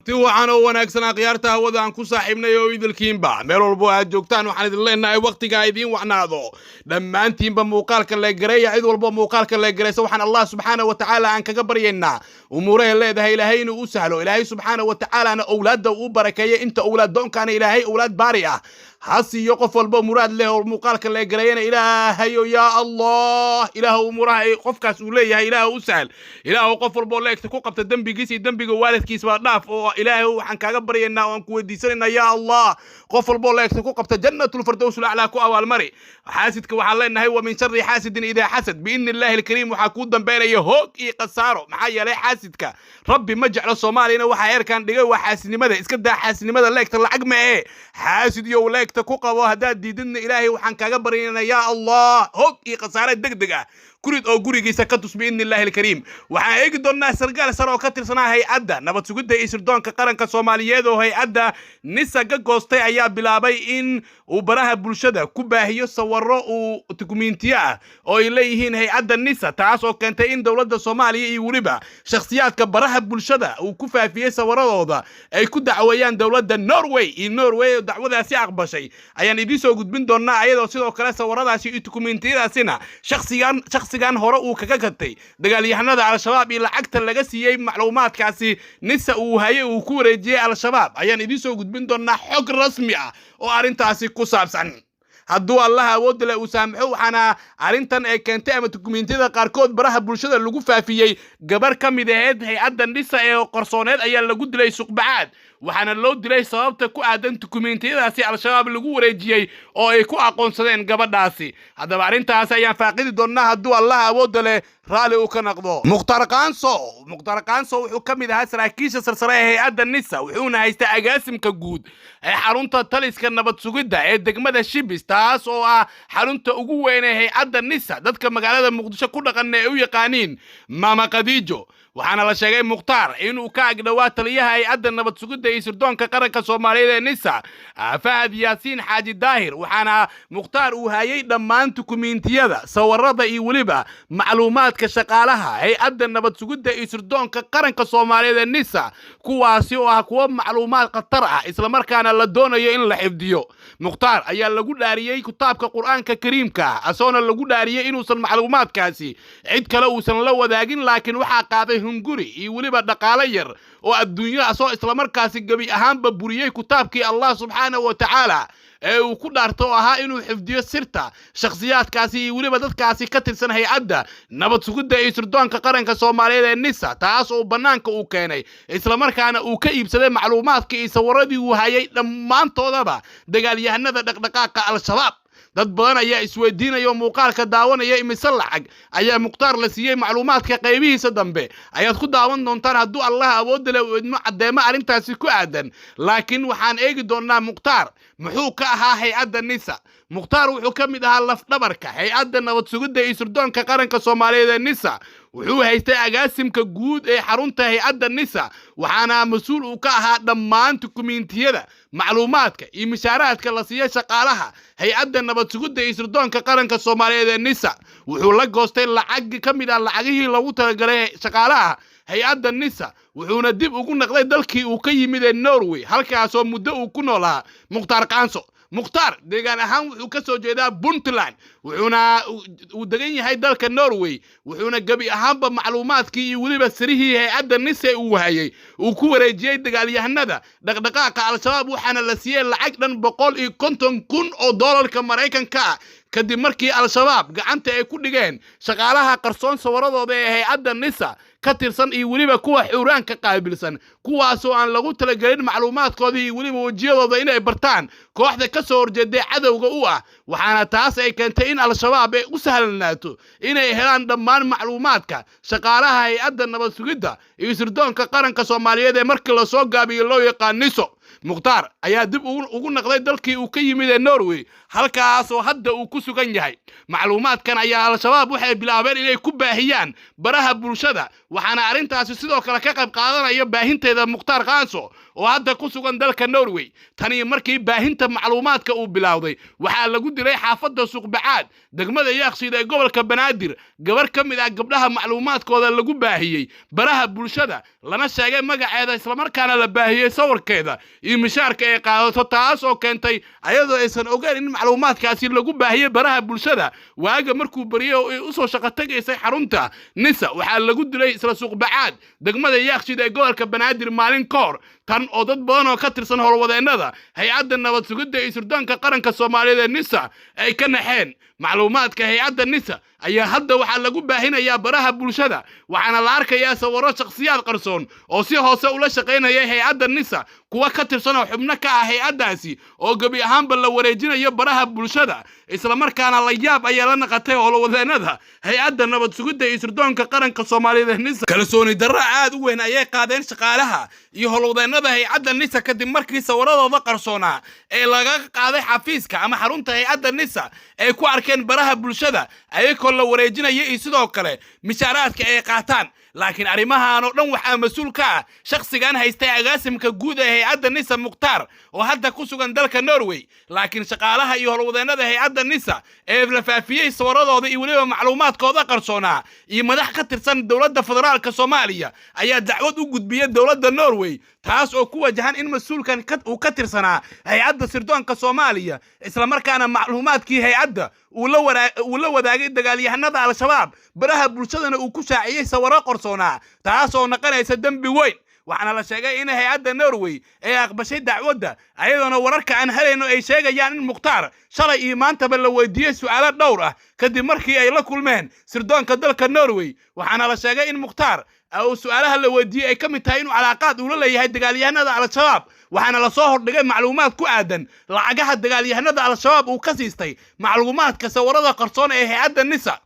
ti waxaan oo wanaagsanaa khiyaarta hawada aan ku saaxiibnay oo idilkiinba meel walbo aad joogtaan waxaan idin leenahay waqtiga idiin wacnaado dhammaantiinba muuqaalka la gareeya cid walba muuqaalka la gareeysa waxaan Allah subhanahu wa ta'ala aan kaga baryeynaa umuuraha leedahay ilaahay inuu u sahlo ilaahay subhanahu wa ta'ala awlaadda u barakeeyo inta awlaad doonkaan ilaahay awlaad baari ah hasi yoqof walba muraad leh oo muuqaalka la gareeyana ilaahay ya Allah ilaahu umuraha qofkaas uu leeyahay ilaahu u sahal ilaahu qof walba leegta ku qabta dambigiisa dambiga waalidkiisa waa dhaaf oo ilaahay waxaan kaaga baryeynaa oo aan ku weydiisanayna ya Allah qof walba leegta ku qabta jannatul firdaws ala ku awaal mari xaasidka waxaan leenahay wa min sharri xaasidin idha hasad bi in Ilaahi al-Kariim waxa ku dambeeyay hoog iyo qasaaro maxaa yeelay xaasidka rabbi ma jeclo Soomaalina waxa heerkan dhigay waa xaasidnimada iska daa xaasidnimada leegta lacag ma ee xaasid iyo leegta ku qabo hadaad diidin Ilaahay waxaan kaaga baryeynaa ya Allah hoog iyo qasaaro degdeg ah kurid oo gurigiisa ka tusbi in Ilaahi al-Kariim waxaan eegi doonaa sargaal sare oo ka tirsanaa hay'adda nabad sugidda iyo sirdoonka qaranka Soomaaliyeed oo hay'adda NISA ka goostay ayaa bilaabay in uu baraha bulshada ku baahiyo sawirro uu dukumiintiyo ah oo ay leeyihiin hay'adda NISA taas oo keentay in dawladda Soomaaliya iyo waliba shakhsiyaadka baraha bulshada uu ku faafiyay sawirradooda ay ku dacweeyaan dawladda Norway dacwadaasi aqbashay ayaan idin soo gudbin doonaa ayadoo sidoo kale sawirradaasi iyo dukumiintiyadaasina shakhsigan hore uu kaga gatay dagaalyahanada al-shabaab iyo lacagta laga siiyay macluumaadkaasi NISA uu hayay uu ku wareejiyay al-shabaab ayaan idin soo gudbin doonaa xog rasmi ah oo arintaasi ku saabsan hadduu Allah awood leh uu saamaxo waxana arintan ay keentay ama dukumiintiyada qaarkood baraha bulshada lagu faafiyay gabar kamid ahayd hay'adda NISA ee qarsooneed ayaa lagu dilay suqbacaad waxana loo dilay sababta ku aadan dukumiintiyadaasi al-shabaab lagu wareejiyay oo ay ku aqoonsadeen gabadhaasi haddaba arintaas ayaan faaqidi doonaa hadduu Allah awood leh raali uu ka noqdo Mukhtar Qaanso wuxuu kamid ahaa saraakiisha sarsare ee hay'adda NISA wuxuuna haystaa agaasimka guud ee xarunta taliska nabad sugidda ee degmada Shibis taas oo ah xarunta ugu weyn ee hay'adda NISA dadka magaalada Muqdisho ku dhaqan ee u yaqaaniin Mama Khadijo waxaana la sheegay Mukhtar inuu ka agdhawaa taliyaha hay'adda nabad sugidda iyo sirdoonka qaranka Soomaaliyeed ee NISA Fahad Yaasiin Xaaji Daahir waxaana Mukhtar uu hayay dhammaan dukumiintiyada sawirrada iyo waliba macluumaadka shaqaalaha hay'adda nabad sugidda iyo sirdoonka qaranka Soomaaliyeed ee NISA kuwaasi oo ah kuwa macluumaad khatar ah isla markaana la doonayo in la xifdiyo Mukhtar ayaa lagu dhaariyay kitaabka Qur'aanka Kariimka asoona lagu dhaariyay inuusan macluumaadkaasi cid kale uusan la wadaagin laakiin waxa qaaday hunguri iyo waliba dhaqaale yar oo adduunyo asoo isla markaasi gabi ahaanba buriyay kitaabkii Allah subhanahu wa ta'ala ee uu ku dhaarto ahaa inuu xifdiyo sirta shakhsiyaadkaasi iyo waliba dadkaasi ka tirsan hay'adda nabad sugidda iyo sirdoonka qaranka Soomaaliyeed ee NISA taas oo banaanka uu keenay isla markaana uu ka iibsaday macluumaadkii iyo sawirradii uu hayay dhammaantoodaba dagaalyahanada dhaqdhaqaaqa al-shabaab dad badan ayaa isweydiinaya muuqaalka daawanaya imise lacag ayaa Mukhtar la siiyay macluumaadka qaybihiisa dambe ayaad ku daawan doontaan hadduu Allah awood leh uu idmo cadeemo arintaasi ku aadan laakiin waxaan eegi doonaa Mukhtar muxuu ka ahaa hay'adda NISA Mukhtar wuxuu ka mid ahaa laf dhabarka hay'adda nabad sugidda iyo sirdoonka qaranka Soomaaliyeed ee NISA wuxuu haystay agaasimka guud ee xarunta hay'adda NISA waxaana mas'uul uu ka ahaa dhammaan dukumiintiyada macluumaadka iyo mishaaraadka la siiyay shaqaalaha hay'adda nabad sugidda iyo sirdoonka qaranka Soomaaliyeed ee NISA wuxuu la goostay lacag kamid ah lacagihii lagu talagalay shaqaalaha hay'adda NISA wuxuuna dib ugu noqday dalkii uu ka yimid ee Norway halkaas oo muddo uu ku noolaa Mukhtar Qaanso Mukhtar deegaan ahaan wuxuu ka soo jeedaa Puntland wuxuuna uu degan yahay dalka Norway wuxuuna gabi ahaanba macluumaadkii iyo waliba sirihii hay'adda NISA uu hayay uu ku wareejiyay dagaalyahanada dhaqdhaqaaqa al-shabaab waxaana la siiyay lacag dhan 150,000 oo doolarka Mareykanka ah kadib markii al-shabaab gacanta ay ku dhigeen shaqaalaha qarsoon sawirradooda ee hay'adda NISA ka tirsan iyo waliba kuwa xuraanka qaabilsan kuwaas oo aan lagu talagelin macluumaadkooda iyo waliba wajiyadooda inay bartaan kooxda ka soo horjeeday cadawga u ah waxaana taas ay keentay in al-shabaab ay u sahlanaato inay helaan dhammaan macluumaadka shaqaalaha hay'adda nabad sugidda iyo sirdoonka qaranka Soomaaliyeed ee markii la soo gaabiyo loo yaqaan NISO mukhtaar ayaa dib ugu naqday dalkii uu ka yimid ee Norway halkaasoo hadda uu ku sugan yahay macluumaadkan ayaa al-shabaab waxay bilaabeen inay ku baahiyaan baraha bulshada waxaana arrintaasi sidoo kale ka qayb qaadanaya baahinteeda mukhtaar qaanso oo hadda ku sugan dalka Norway tani markii baahinta macluumaadka uu bilowday waxaa lagu dilay xaafadda Suqbacaad degmada Yaaqshiid ee gobolka Banaadir gabar ka mid ah gabdhaha macluumaadkooda lagu baahiyay baraha bulshada lana sheegay magaceeda isla markaana la baahiyay sawirkeeda iyo mishaarka ay qaadato taas oo keentay ayadoo aysan ogeyn in macluumaadkaasi lagu baahiyay baraha bulshada waaga markuu bariyo oo u soo shaqo tagaysay xarunta nisa waxaa lagu dilay isla Suqbacaad degmada Yaaqshiid ee gobolka Banaadir maalin koor tan oo dad badan oo ka tirsan howlwadeennada hay'adda nabad sugidda iyo sirdoonka qaranka Soomaaliyeed ee nisa ay ka naxeen macluumaadka hay'adda nisa ayaa hadda waxaa lagu baahinayaa baraha bulshada waxaana la arkayaa sawirro shakhsiyaad qarsoon oo si hoose ula shaqaynaya hay'adda nisa kuwa ka tirsan oo xubno ka ah hay'addaasi oo gabi ahaanba la wareejinayo baraha bulshada isla markaana la yaab ayaa la naqatay howlwadeennada hay'adda nabad sugidda iyo sirdoonka qaranka Soomaaliyeed ee nisa kalsooni darro aad u weyn ayay qaadeen shaqaalaha iyo howlwadeennada hay'adda nisa kadib markii sawiradooda qarsoonaa ee laga qaaday xafiiska ama xarunta hay'adda nisa ay ku arkeen baraha bulshada ayagoo la wareejinaya iyo sidoo kale mishaaraadka ay qaataan laakiin arrimahan oo dhan waxaa mas'uul ka ah shakhsigan haystay agaasimka guud ee hay'adda nisa mukhtaar oo hadda ku sugan dalka Norway laakiin shaqaalaha iyo howlwadeennada hay'adda nisa ee la faafiyay sawiradooda iyo waliba macluumaadkooda qarsoonaa iyo madax ka tirsan dowladda federaalka Soomaaliya ayaa dacwad u gudbiyay dowladda Norway taas oo ku wajahan in mas'uulkan uu ka tirsanaa hay'adda sirdoonka Soomaaliya isla markaana macluumaadkii hay'adda uu la wadaagay dagaalyahanada al-shabaab baraha bulshadana uu ku shaaciyay sawirro qarsoonaa taas oo noqonaysa dambi weyn waxaana la sheegay in hay'adda Norway ay aqbashay dacwadda ayadoona wararka aan helayno ay sheegayaan in mukhtaar shalay iyo maantaba la weydiiyay su'aalo dhowr ah kadib markii ay la kulmeen sirdoonka dalka Norway waxaana la sheegay in mukhtaar oo su'aalaha la weydiiyay ay ka mid tahay inuu calaaqaad ula leeyahay dagaalyahanada al-shabaab waxaana la soo hordhigay macluumaad ku aadan lacagaha dagaalyahanada al-shabaab uu ka siistay macluumaadka sawirada qarsoon ee hay'adda nisa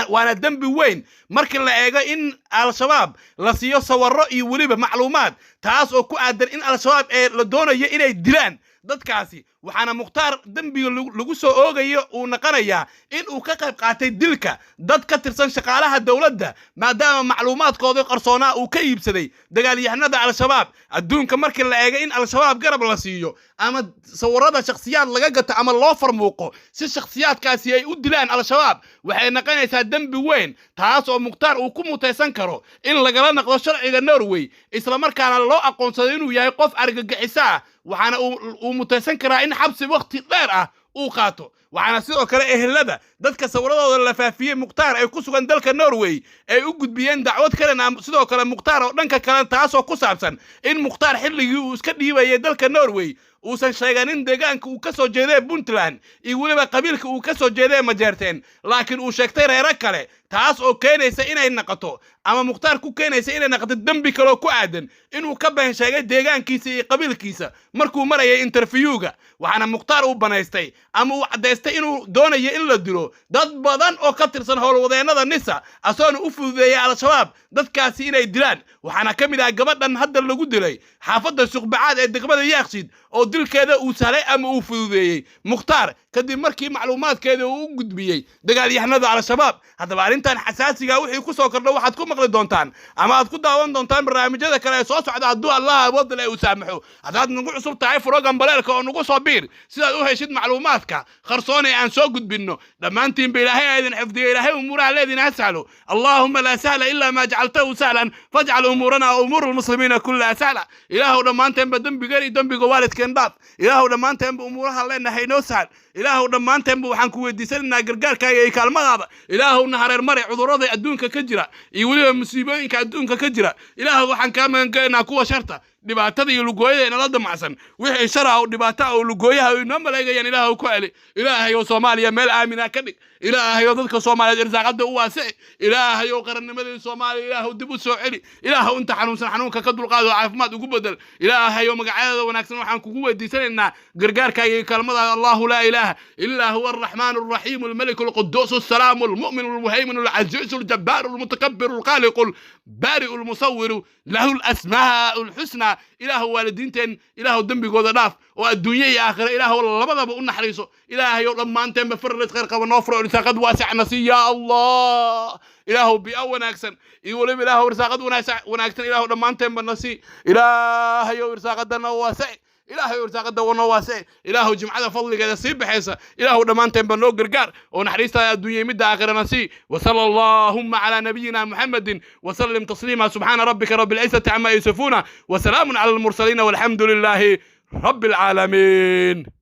waana dambi weyn markii la eego in al-shabaab la siiyo sawirro iyo waliba macluumaad taas oo ku aadan in al-shabaab ee la doonayo inay dilaan dadkaasi waxaana mukhtaar dambiga lagu soo oogayo uu noqonayaa in uu ka qayb qaatay dilka dad ka tirsan shaqaalaha dowladda maadaama macluumaadkooda qarsoonaa uu ka iibsaday dagaalyahanada al-shabaab adduunka markii la eego in al-shabaab garab la siiyo ama sawirada shakhsiyaad laga gato ama loo farmuuqo si shakhsiyaadkaasi ay u dilaan al-shabaab waxay noqonaysaa dambi weyn taas oo mukhtaar uu ku mutaysan karo in lagala naqdo sharciga Norway isla markaana loo aqoonsado inuu yahay qof argagixiso ah waxaana uu mutaysan karaa in xabsi waqti dheer ah uu qaato waxaana sidoo kale ehelada dadka sawiradooda la faafiyay mukhtaar ay ku sugan dalka Norway ay u gudbiyeen dacwad kalena sidoo kale mukhtaar oo dhanka kale taas oo ku saabsan in mukhtaar xilligii uu iska dhiibayay dalka Norway uusan sheeganin deegaanka uu ka soo jeeday Puntland iyo waliba qabiilka uu ka soo jeeday Majeerteen laakiin uu sheegtay reero kale taas oo keenaysa inay naqato ama mukhtaar ku keenaysa inay naqato dambi kale oo ku aadan inuu ka been sheegay deegaankiisa iyo qabiilkiisa markuu marayay interviewga waxaana mukhtaar uu banaystay ama uu cadeystay inuu doonayo in la dilo dad badan oo ka tirsan howlwadeennada nisa asoona u fududeeyay al-shabaab dadkaasi inay dilaan waxaana ka mid ah gabadhan hadda lagu dilay xaafadda Suqbacaad ee degmada Yaaqshiid oo dilkeeda uu sahlay ama uu fududeeyay mukhtaar kadib markii macluumaadkeeda uu u gudbiyay dagaalyahanada al-shabaab haddaba arrintan xasaasiga wixii ku soo kordho waxaad ku maqli doontaan ama aad ku daawan doontaan barnaamijyada kale ee soo socda hadduu Allah awood leh uu saamaxo haddaad nagu cusub tahay program baleelka oo nagu soo biir sidaad u heshid macluumaadka qarsoon ee aan soo gudbinno dhammaantiin ba ilaahay aydin xifdiyo ilaahay umuuraha leedina sahlo allahumma la sahla illa ma jacaltahu sahlan faj'al umurana wa umur almuslimina kullaha sahla ilaahu dhammaanteen ba dambiga waalidkeen dhaaf ilaahu dhammaanteen ba umuuraha leenahay noo sahal ilaahu dhammaanteen ba waxaan ku weydiisanaynaa gargaarkaaga iyo kaalmadaada ilaahu na hareer mare cudurrada adduunka ka jira iyo waliba musiibooyinka adduunka ka jira ilaahu waxaan kaa magangeynaa kuwa sharta dhibaatada iyo lugooyada inala damacsan wixii shar ah oo dhibaato ah oo lugooyaha inoo maleegayaan ilaahu ku celi ilaahay oo Soomaaliya meel aamina ka dhig إلهي وددك صومالي إرزاقد واسع إلهي وقرن مدن صومالي إلهي ودبو سوعلي إلهي وأنت حنونك كدل قادو عافماد وقبدل إلهي ومقعد وناكسن وحن كوكو ديسنا قرقار كاي كلمة الله لا إله إلا هو الرحمن الرحيم الملك القدوس السلام المؤمن المهيمن العزيز الجبار المتكبر الخالق البارئ المصور له الأسماء الحسنى إله والدينتين إله الدنب قود داف والدنيا آخر إله والله بضا بقولنا حريصه إله لما أنتم بفرت خير قبل نوفر ورساقد واسع نسي يا الله إله بأول أكسن يقول إله ورساقد وناكسن إله لما أنتم بالنسي إله ورساقدنا واسع إلهي ورزاقده ونواسع إلهي جمعة فضل قد يصيب بحيسه إلهي دمان تنبنو قرقار ونحريستا الدنيا مدى آخر نسي وصلى اللهم على نبينا محمد وسلم تسليما سبحان ربك رب العزة عما يصفون وسلام على المرسلين والحمد لله رب العالمين.